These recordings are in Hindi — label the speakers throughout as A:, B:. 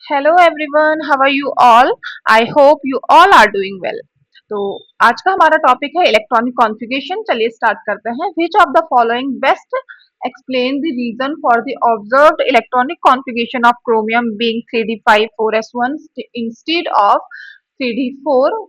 A: Hello everyone, how are you all? I hope you all are doing well. तो आज का हमारा टॉपिक है इलेक्ट्रॉनिक कॉन्फ़िगरेशन। चलिए स्टार्ट करते हैं। Which of the following best explain the reason for the observed electronic configuration of chromium being 3d5 4s1 instead of 3d4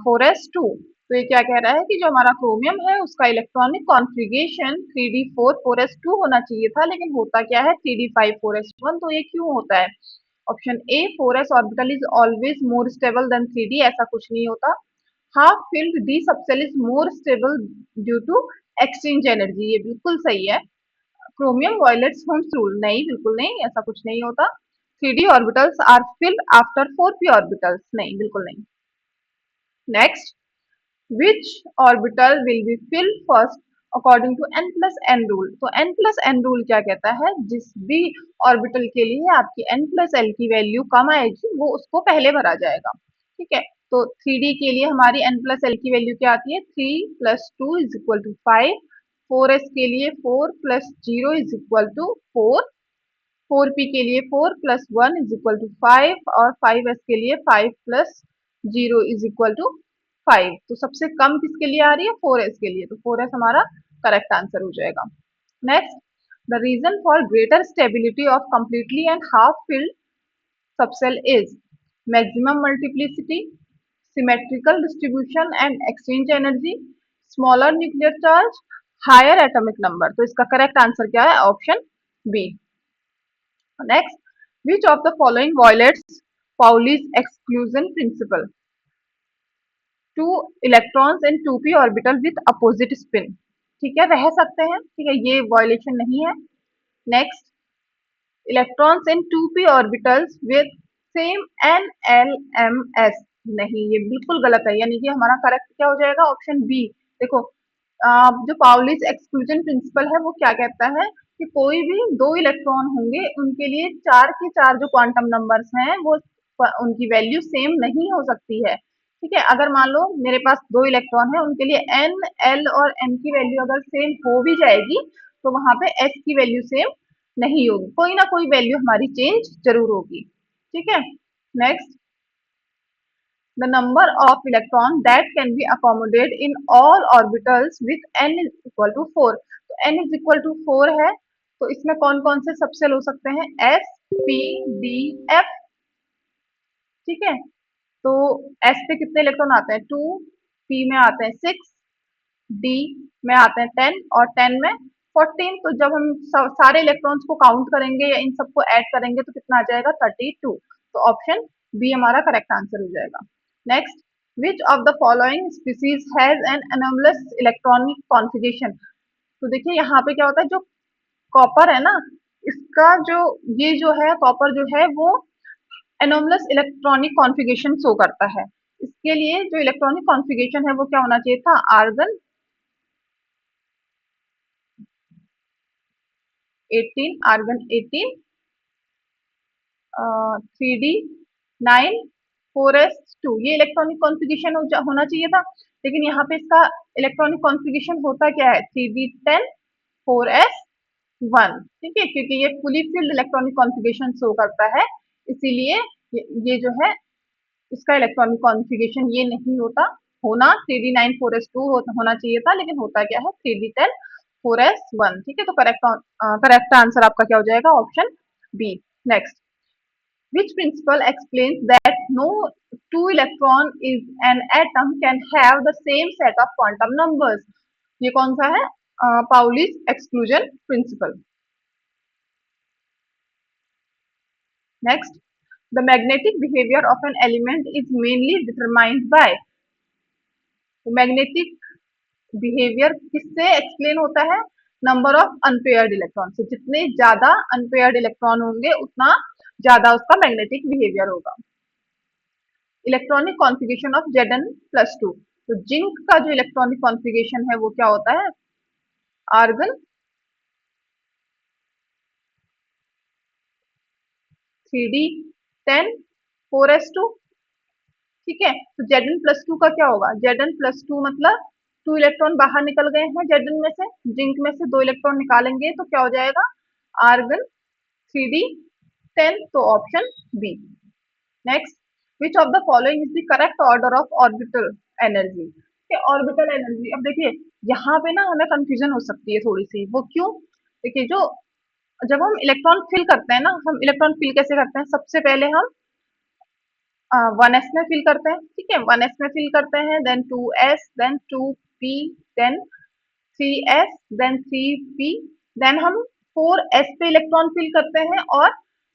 A: 4s2। तो ये क्या कह रहा है कि जो हमारा क्रोमियम है उसका इलेक्ट्रॉनिक कॉन्फ़िगरेशन 3d4 4s2 होना चाहिए था, लेकिन होता क्या है 3d5 4s1। तो ये क्यों होता है? Option A, 4s orbital is always more stable than 3d। ऐसा कुछ नहीं होता। Half filled d subshell is more stable due to exchange energy. ये बिल्कुल सही है। क्रोमियम वॉयलेट्स होम्स रूल, नहीं बिल्कुल नहीं, ऐसा कुछ नहीं होता। 3d orbitals are filled after 4p orbitals, नहीं बिल्कुल नहीं। Next, which orbital will be filled first according to n plus n rule? तो n plus n rule क्या कहता है? जिस भी ऑर्बिटल के लिए आपकी n plus l की वैल्यू कम आएगी वो उसको पहले भरा जाएगा। ठीक है, तो 3d के लिए हमारी n plus l की वैल्यू क्या आती है? 3 plus 2 is equal to 5। 4s के लिए 4 plus 0 is equal to 4। 4p के लिए 4 plus 1 is equal to 5 और 5s के लिए 5 plus 0 is equal to 5। तो सबसे कम किसके लिए आ रही है? 4s के लिए, तो 4s हमारा करेक्ट आंसर हो जाएगा। Next, the reason for greater stability of completely and half filled subshell is maximum multiplicity, symmetrical distribution and exchange energy, smaller nuclear charge, higher atomic number. तो इसका करेक्ट आंसर क्या है? Option B. Next, which of the following violates Pauli's exclusion principle? Two electrons in 2p orbital with opposite spin। ठीक है, रह सकते हैं, ठीक है, ये violation नहीं है। Next, electrons in 2p orbitals with same nlms, नहीं, ये बिल्कुल गलत है, यानी कि हमारा करेक्ट क्या हो जाएगा? Option B. देखो, जो पाउलिस एक्सक्लूजन प्रिंसिपल है वो क्या कहता है कि कोई भी दो इलेक्ट्रॉन होंगे उनके लिए चार के चार जो क्वांटम नंबर्स हैं वो उनकी वैल्यू सेम नहीं हो सकती है। ठीक है, अगर मान लो मेरे पास दो इलेक्ट्रॉन है, उनके लिए एन, एल और एम की वैल्यू अगर सेम हो भी जाएगी तो वहां पे एस की वैल्यू सेम नहीं होगी, कोई ना कोई वैल्यू हमारी चेंज जरूर होगी। ठीक है। Next, the number of electron that can be accommodated in all orbitals with n is equal to 4। तो n is equal to 4 है, तो इसमें कौन कौन से सबसेल हो सकते हैं? s, p, d, f। ठीक है, तो s पे कितने इलेक्ट्रॉन आते हैं? 2, p में आते हैं 6, d में आते हैं 10 और 10 में 14। तो जब हम सारे इलेक्ट्रॉन्स को काउंट करेंगे या इन सबको ऐड करेंगे तो कितना आ जाएगा? 32। तो ऑप्शन बी हमारा करेक्ट आंसर हो जाएगा। Next, which of the following species has an anomalous electronic configuration? तो देखिए यहाँ पे क्या होता है, जो कॉपर है ना, इसका जो ये जो है कॉपर जो है वो एनोमलस इलेक्ट्रॉनिक कॉन्फ़िगरेशन शो करता है। इसके लिए जो इलेक्ट्रॉनिक कॉन्फ़िगरेशन है वो क्या होना चाहिए था? आर्गन 18, आर्गन 18, 3d9 4s2, ये इलेक्ट्रॉनिक कॉन्फ़िगरेशन होना चाहिए था। लेकिन यहाँ पे इसका इलेक्ट्रॉनिक कॉन्फ़िगरेशन होता क्या है? 3d10 4s1। ठीक है, क्योंकि ये fully filled electronic configuration show करता है, इसीलिए ये जो है इसका इलेक्ट्रॉनिक कॉन्फ़िगरेशन ये नहीं होता। होना 3d9 4s2 होना चाहिए था, लेकिन होता क्या है? 3d10 4s1। ठीक है, तो करेक्ट आंसर आपका क्या हो जाएगा? Option B. Next, which principle explains that no two electron is an atom can have the same set of quantum numbers? ये कौन सा है? Pauli's exclusion principle. Next, the magnetic behavior of an element is mainly determined by। Magnetic behaviour किससे एक्सप्लेन होता है? नंबर ऑफ अनपेयर्ड इलेक्ट्रॉन से। जितने ज्यादा अनपेयर्ड इलेक्ट्रॉन होंगे उतना ज्यादा उसका मैग्नेटिक बिहेवियर होगा। Electronic configuration of Zn+2। तो जिंक का जो इलेक्ट्रॉनिक कॉन्फ़िगरेशन है वो क्या होता है? Argon 3d10 4s2। ठीक है, तो Zn+2 का क्या होगा? Zn+2 मतलब 2 इलेक्ट्रॉन बाहर निकल गए हैं Zn में से, जिंक में से 2 इलेक्ट्रॉन निकालेंगे तो क्या हो जाएगा? आर्गन 3d 10, तो option B. Next, which of the following is the correct order of orbital energy? Orbital energy, अब देखिए यहाँ पे ना हमें कंफ्यूजन हो सकती है थोड़ी सी, वो क्यों? देखिए, जो जब हम इलेक्ट्रॉन फिल करते हैं ना, हम इलेक्ट्रॉन फिल कैसे करते हैं? सबसे पहले हम 1s में फिल करते हैं, ठीक है, 1s में फिल करते हैं, then 2s, then 2p, then 3s, then 3p, then हम 4s पे इलेक्ट्रॉन फिल करते हैं और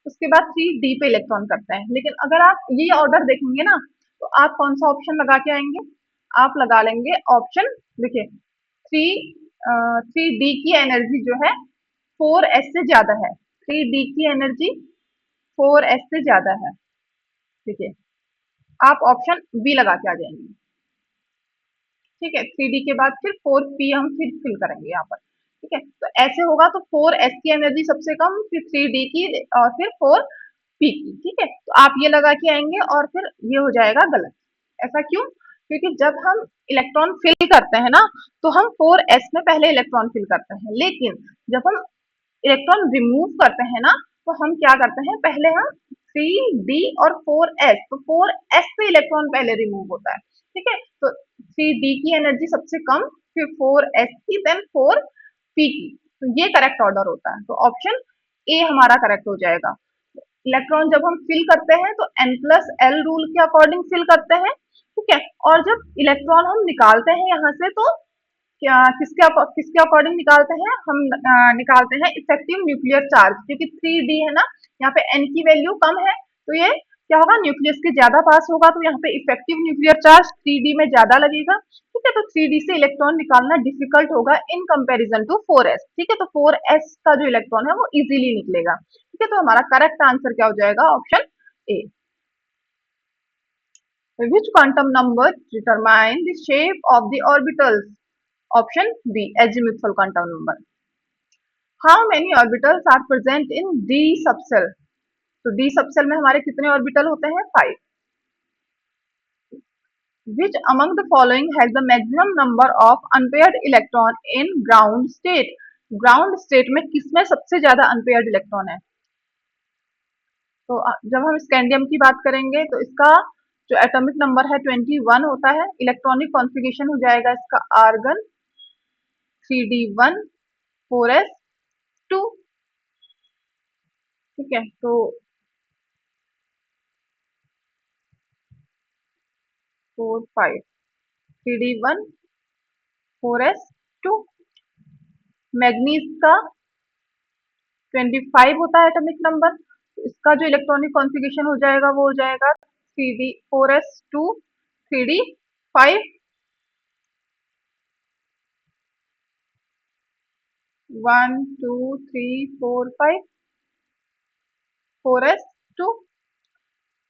A: उसके बाद 3d पे इलेक्ट्रॉन करते हैं। लेकिन अगर आप ये ऑर्डर देखेंगे ना, तो आप कौन सा ऑप्शन लगा के आएंगे? आप लगा लेंगे ऑप्शन, देखिए, थ्री थ्री डी की एनर्जी जो है 4s से ज्यादा है, 3d की एनर्जी 4s से ज्यादा है, ठीक है, आप ऑप्शन बी लगा के आ जाएंगे, ठीक है। 3d के बाद फिर 4p हम फिर फिल करेंगे यहाँ पर, ठीक है, तो ऐसे होगा, तो 4s की एनर्जी सबसे कम, फिर 3d की और फिर 4p की, ठीक है, तो आप ये लगा के आएंगे और फिर ये हो जाएगा गलत। ऐसा क्यों? क्योंकि जब हम इलेक्ट्रॉन फिल करते हैं ना, तो हम 4s में पहले इलेक्ट्रॉन फिल करते हैं, लेकिन जब हम इलेक्ट्रॉन रिमूव करते हैं ना, तो हम क्या करते हैं, पहले हम 3d और 4s, तो 4s से इलेक्ट्रॉन पहले रिमूव होता है, ठीक है, तो 3d की एनर्जी सबसे कम, फिर 4s की, देन 4p की, तो ये करेक्ट ऑर्डर होता है, तो ऑप्शन ए हमारा करेक्ट हो जाएगा। इलेक्ट्रॉन जब हम फिल करते हैं तो n+l रूल के अकॉर्डिंग फिल करते हैं, ठीक है, और जब इलेक्ट्रॉन हम निकालते हैं यहाँ से, तो क्या किसके अकॉर्डिंग निकालते हैं हम? निकालते हैं इफेक्टिव न्यूक्लियर चार्ज, क्योंकि 3d है ना, यहाँ पे n की वैल्यू कम है, तो ये क्या होगा, न्यूक्लियस के ज्यादा पास होगा, तो यहाँ पे इफेक्टिव न्यूक्लियर चार्ज 3d में ज्यादा लगेगा, ठीक है, तो 3d से इलेक्ट्रॉन निकालना डिफिकल्ट होगा इन कंपैरिजन टू 4s, ठीक है, तो 4s का जो इलेक्ट्रॉन है वो इजीली निकलेगा, ठीक है, तो हमारा करेक्ट आंसर क्या हो जाएगा? Option A. Which quantum number determine the shape of the orbitals? Option B, azimuthal quantum number. How many orbitals are present in d subcell? तो d subcell में हमारे कितने ऑर्बिटल होते हैं? 5. Which among the following has the maximum number of unpaired electron in ground state? Ground state में किसमें सबसे ज्यादा अनपेयर्ड इलेक्ट्रॉन है? तो जब हम स्कैंडियम की बात करेंगे, तो इसका जो एटॉमिक नंबर है 21 होता है, इलेक्ट्रॉनिक कॉन्फ़िगरेशन हो जाएगा इसका आर्गन 3d1 4s2, ठीक है, तो 4 5 3d1 4s2। मैग्नीज का 25 होता है एटॉमिक नंबर, तो इसका जो इलेक्ट्रॉनिक कॉन्फ़िगरेशन हो जाएगा वो हो जाएगा 3d4s2 3d5 1 2 3 4 5 4s2।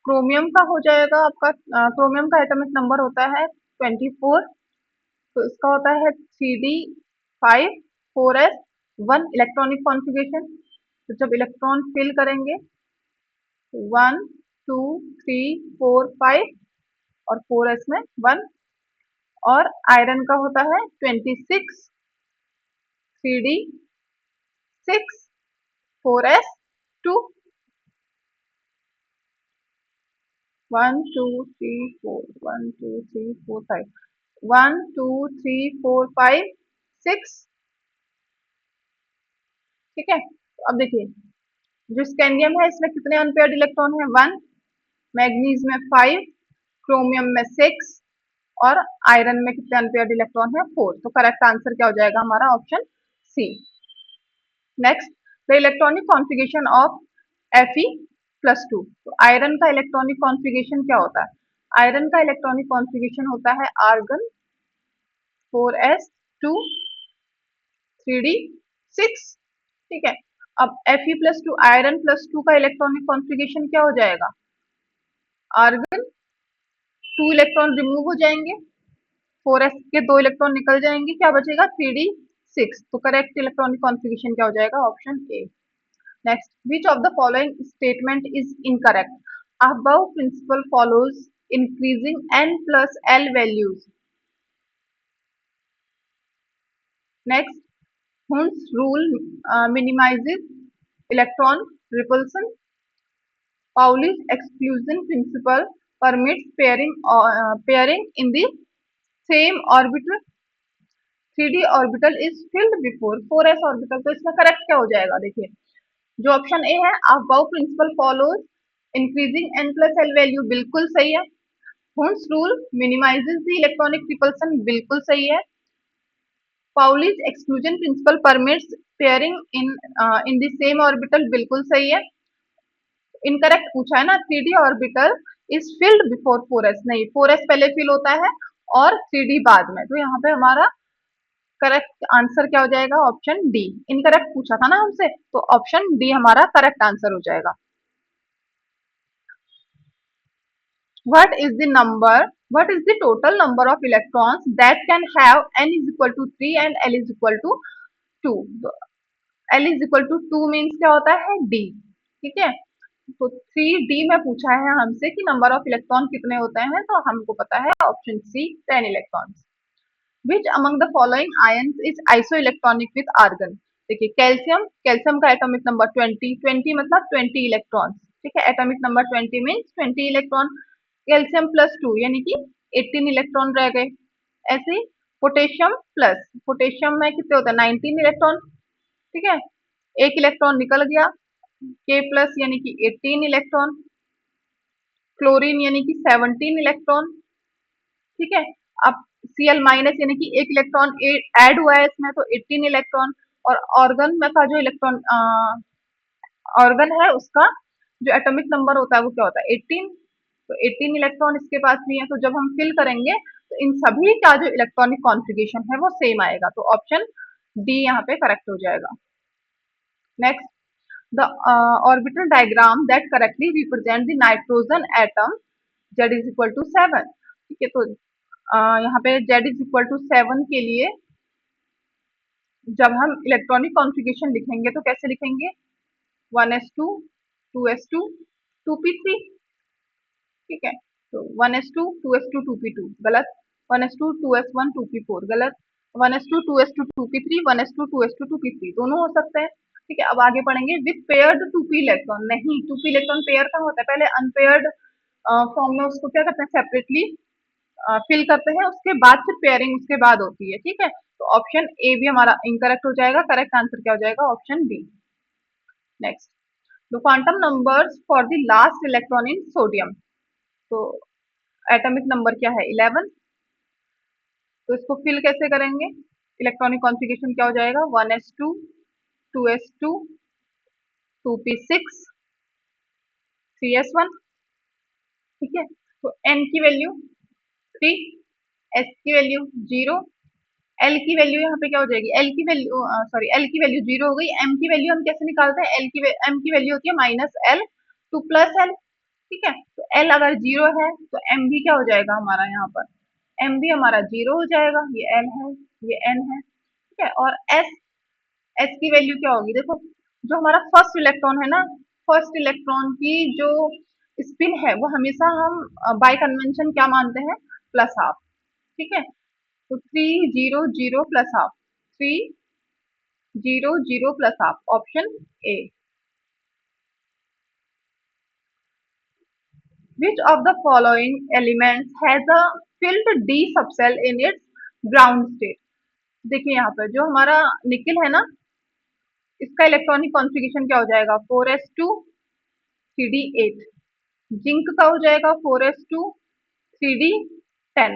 A: क्रोमियम का हो जाएगा आपका, क्रोमियम का एटॉमिक नंबर होता है 24, तो इसका होता है 3d5 4s1 इलेक्ट्रॉनिक कॉन्फ़िगरेशन। तो जब इलेक्ट्रॉन फिल करेंगे 1 2 3 4 5 और 4s में 1, और आयरन का होता है 26 3d6 4s2 1 2 3 4 1 2 3 4 5 1 2 3 4 5 6, ठीक है, तो अब देखिए, जो स्कैंडियम है इसमें कितने अनपेयर्ड इलेक्ट्रॉन है? 1, मैग्नीज में 5, क्रोमियम में 6 और आयरन में कितने अनपेयर्ड इलेक्ट्रॉन है? 4, तो करेक्ट आंसर क्या हो जाएगा हमारा? Option C. Next, the electronic configuration of Fe+2, तो आयरन का इलेक्ट्रॉनिक कॉन्फ़िगरेशन क्या होता है? आयरन का इलेक्ट्रॉनिक कॉन्फ़िगरेशन होता है आर्गन 4s2 3d6, ठीक है, अब Fe+2 आयरन प्लस 2 का इलेक्ट्रॉनिक कॉन्फ़िगरेशन क्या हो जाएगा? आर्गन 2 इलेक्ट्रॉन रिमूव हो जाएंगे, 4s के 2 इलेक्ट्रॉन निकल जाएंगे, क्या बचेगा? 3d6, तो करेक्ट इलेक्ट्रॉनिक कॉन्फ़िगरेशन क्या हो जाएगा? Option A. Next, which of the following statement is incorrect? Above principle follows increasing n plus l values. Next, Hund's rule minimizes electron repulsion. Pauli's exclusion principle permits pairing in the same orbital. 3d orbital is filled before 4s orbital. तो इसमें करेक्ट क्या हो जाएगा? देखिए, जो ऑप्शन ए है, Aufbau principle follows increasing n plus l value, बिल्कुल सही है। Hund's rule minimises the electronic repulsion, बिल्कुल सही है। Pauli's exclusion principle permits pairing in the same orbital, बिल्कुल सही है। इनकरेक्ट पूछा है ना, 3d orbital is filled before 4s, नहीं 4s पहले फिल होता है और 3d बाद में। तो यहाँ पे हमारा करेक्ट आंसर क्या हो जाएगा? Option D. इनकरेक्ट पूछा था ना हमसे, तो ऑप्शन डी हमारा करेक्ट आंसर हो जाएगा। What is the number? What is the total number of electrons that can have n is equal to 3 and L is equal to 2? L is equal to 2 means क्या होता है? D। ठीक है, तो 3D में पूछा है हमसे कि नंबर ऑफ इलेक्ट्रॉन कितने होते हैं, तो हमको पता है option C 10 electrons. Which among the following ions is isoelectronic with argon? देखिए, कैल्शियम, कैल्शियम का एटॉमिक नंबर 20, 20 मतलब 20 इलेक्ट्रॉन। ठीक है, atomic number 20 means 20 electron. Calcium plus 2 यानी कि 18 इलेक्ट्रॉन रह गए। ऐसे ही पोटेशियम प्लस, पोटेशियम में कितने होते हैं? 19 इलेक्ट्रॉन। ठीक है, एक इलेक्ट्रॉन निकल गया। के प्लस यानी कि 18 इलेक्ट्रॉन। क्लोरीन यानी कि 17 इलेक्ट्रॉन। ठीक है, अब Cl माइनस यानी कि एक इलेक्ट्रॉन ऐड हुआ है इसमें, तो 18 इलेक्ट्रॉन। और ऑर्गन में का जो इलेक्ट्रॉन ऑर्गन है उसका जो एटॉमिक नंबर होता है वो क्या होता है? 18। तो 18 इलेक्ट्रॉन इसके पास भी है, तो जब हम फिल करेंगे तो इन सभी का जो इलेक्ट्रॉनिक कॉन्फ़िगरेशन है वो सेम आएगा, तो ऑप्शन डी यहाँ पे करेक्ट हो जाएगा। Next, the orbital diagram that correctly represent the nitrogen atom Z is equal to 7। ठीक है, तो यहाँ पे Z इज इक्वल टू 7 के लिए जब हम इलेक्ट्रॉनिक कॉन्फ़िगरेशन लिखेंगे तो कैसे लिखेंगे? 1s2 2s2 2p3। ठीक है, तो 1s2 2s2 2p2 गलत, 1s2 2s1 2p4 गलत, 1s2 2s2 2p3 1s2 2s2 2p3 दोनों हो सकते हैं। ठीक है, अब आगे पढ़ेंगे विथ पेयर्ड 2p इलेक्ट्रॉन। नहीं, 2p इलेक्ट्रॉन पेयर का होता है, पहले अनपेयर्ड फॉर्म में उसको क्या करते हैं? सेपरेटली फिल करते हैं, उसके बाद फिर पेयरिंग उसके बाद होती है। ठीक है, तो ऑप्शन ए भी हमारा इनकरेक्ट हो जाएगा। करेक्ट आंसर क्या हो जाएगा? Option B. Next, the quantum numbers for the last electron in sodium. तो एटॉमिक नंबर क्या है? 11। तो इसको फिल कैसे करेंगे? इलेक्ट्रॉनिक कॉन्फ़िगरेशन क्या हो जाएगा? 1s2 2s2 2p6 3s1। ठीक है, तो n की वैल्यू 3, s की वैल्यू 0, L की वैल्यू यहाँ पे क्या हो जाएगी? L की वैल्यू सॉरी L की वैल्यू 0 हो गई। M की वैल्यू हम कैसे निकालते हैं? M की वैल्यू होती है minus L two plus L। ठीक है, तो L अगर 0 है तो M भी क्या हो जाएगा हमारा? यहाँ पर M भी हमारा 0 हो जाएगा। ये L है, ये N है। ठीक है, और S की वैल्यू क्या होगी? देखो, जो हमारा फर्स्ट इलेक्ट्रॉन है ना, फर्स्ट इलेक्ट्रॉन की जो स्पिन है वो हमेशा हम बाय कन्वेंशन क्या मानते हैं? Plus half. ठीक है, तो 3 0 0 plus half, 3 0 0 plus half, option A. Which of the following elements has a filled d subshell in its ground state? देखिए, यहाँ पर जो हमारा निकिल है ना, इसका इलेक्ट्रॉनिक कॉन्फ़िगरेशन क्या हो जाएगा? 4s2 3d8। जिंक का हो जाएगा 4s2 3d10।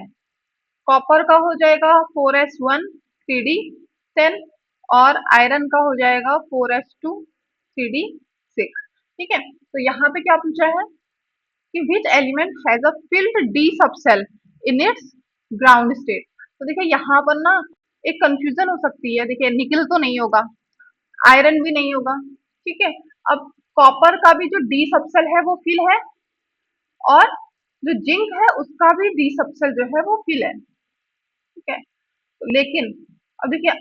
A: कॉपर का हो जाएगा 4s1 3d10। और आयरन का हो जाएगा 4s2 3d6। ठीक है, तो यहाँ पे क्या पूछा है कि which element has a filled d subshell in its ground state? तो देखिए, यहाँ पर ना एक कंफ्यूजन हो सकती है। देखिए, निकिल तो नहीं होगा, आयरन भी नहीं होगा। ठीक है, अब कॉपर का भी जो डी सबसेल है वो फिल है, और जो जिंक है उसका भी डी सबसेल जो है वो फिल है। ठीक है, लेकिन अब देखिए,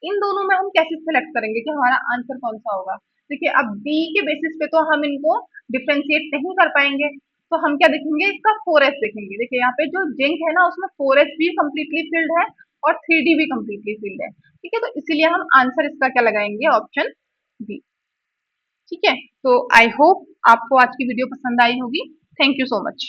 A: इन दोनों में हम कैसे सिलेक्ट करेंगे कि हमारा आंसर कौन सा होगा? देखिए, अब बी के बेसिस पे तो हम इनको डिफ्रेंशिएट नहीं कर पाएंगे, तो हम क्या देखेंगे? इसका 4s देखेंगे। देखिए, यहाँ पे जो जिंक है ना उसमें 4s भी कम्प्लीटली फिल्ड है और 3d भी कम्प्लीटली फिल्ड है। ठीक है, तो इसीलिए हम आंसर इसका क्या लगाएंगे? Option B. ठीक है, तो आई होप आपको आज की वीडियो पसंद आई होगी। Thank you so much.